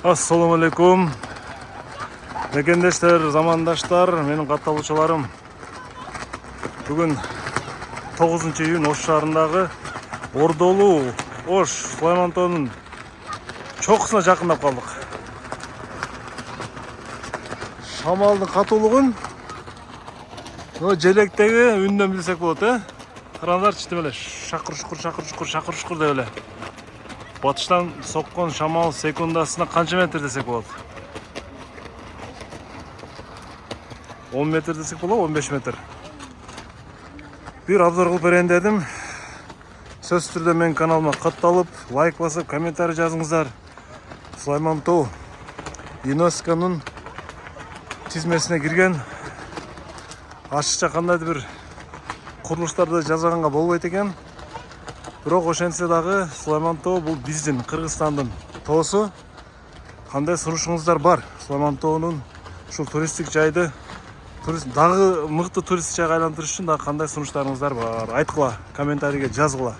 Assalamu alaikum. Мекендештер, замандаштар, менің катталуучуларым. Бүгін 9 июнь Ош шаарындагы Ордолуу Ош Сулаймантоонун чокусуна жакындап калдык. Шамалдын катуулугун желектеги үндөн билсек болот, Караңдарчы деп эле шакыр-шукур деп эле. Батыштан соккон шамал секундасына канча метр десек болот? 10 метр десек болот, 15 метр. Бир обзор кылып берейин дедим. Сөзсүз түрдө менин каналыма катталып, лайк басып, комментарий жазыңыздар. Сулаймантоо ЮНЕСКОнун тизмесине кирген. Ашыкча кандайдыр бир курулуштарды жасаганга болбойт экен. Бирок ошентсе дагы Сулаймантоо бул биздин Кыргызстандын тоосу. Кандай сурушуңуздар бар? Сулаймантоонун ушул туристтик жайды дагы мыкты туристтик жайга айлантырыш үчүн дагы кандай сунуштарыңыздар бар? Айткыла, комментарийге жазгыла.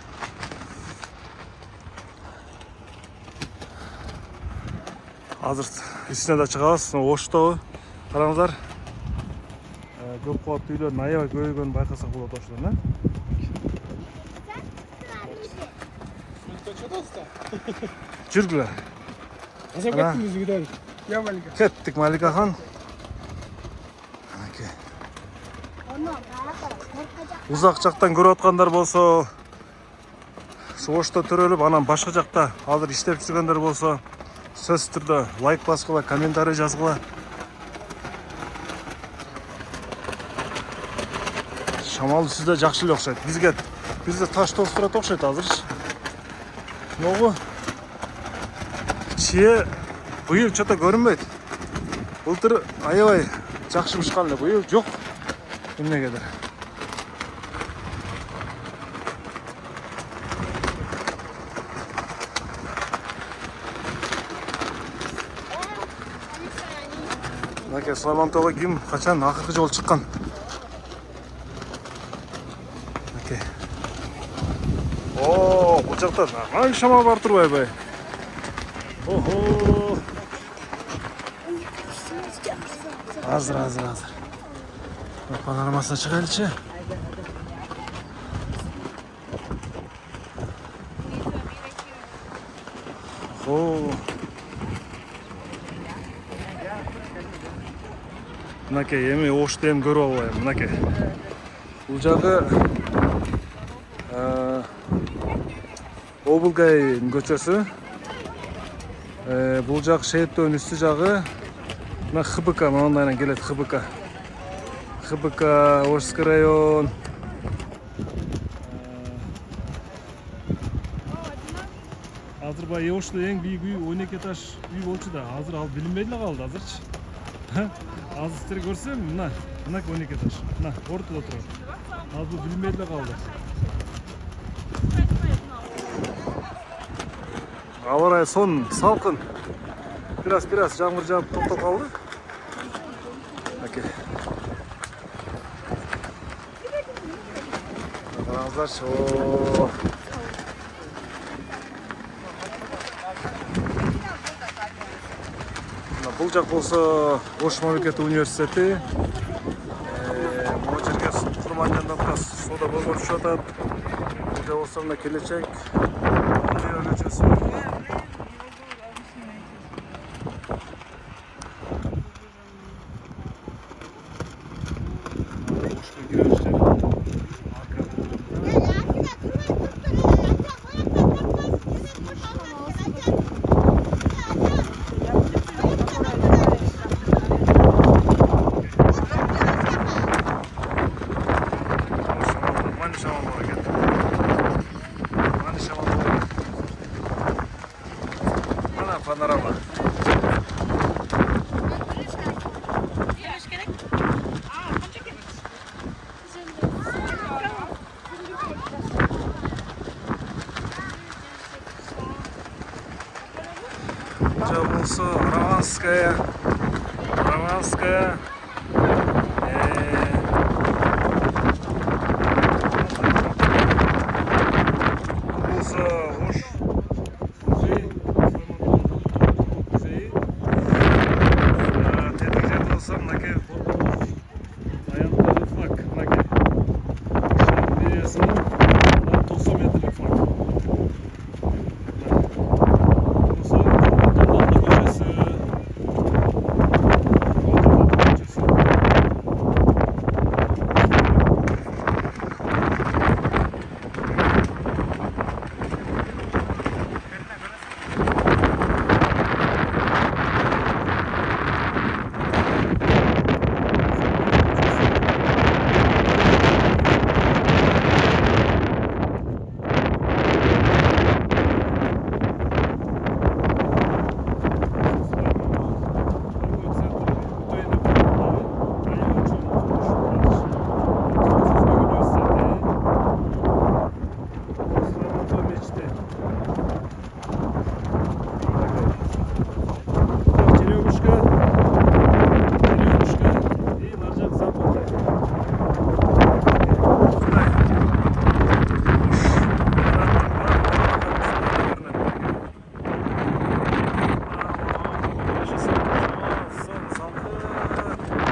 Азыр ичине да чыгабыз. Ошто караңыздар. Көп кабаттуу үйлөрдүн аябай көбөйгөнүн байкасак болот ошодон, Жүргүлө. Кеттик, Малика хан. Узак жактан көрүп аткандар болсо, Ошто төрөлүп, анан башка жакта азыр иштеп жүргөндөр болсо, сөзсүз түрдө лайк баскыла, комментарий жазгыла. Шамал сизде жакшы эле окшойт. Бизде таш тоз турат окшойт азырчы. Ногу чие быйыл чото көрүнбөйт. Былтыр аябай жакшы бышкан эле, быйыл жок. Эмнегедир? Мынакей Сулаймантоого ким качан акыркы жолу чыккан? Мынакей. Бул жакта нормаль шамал бар турбайбы? Охо. Азыр. Панорамасына чыгайлычы. Мынакей, эми Ошто эми көрүп албайм. Мынакей. Бул жагы Обулгай көчөсү. Бул жак Шейиттөөнүн үстү жагы. Мына ХБК, мындан келет ХБК. ХБК, Ошский район. Азыр бай Ошто эң бийик үй 12 этаж үй болчу да, азыр ал билинбей эле калды азырчы. Азыр сиздер көрсөм, мына 12 этаж. Мына ортодо турат. Азыр билинбей эле калды. Аба ырайы сон салкын. Бираз жамгыр жаап токтоп калды. Окей. Караңыздарчы. Бул жак болсо Ош мамлекеттик университети. Могу жерге курман жанында соода болмошуп атат. Бул жак болсо мына келечек көчөсү. Panorama. Жабылсы Романская.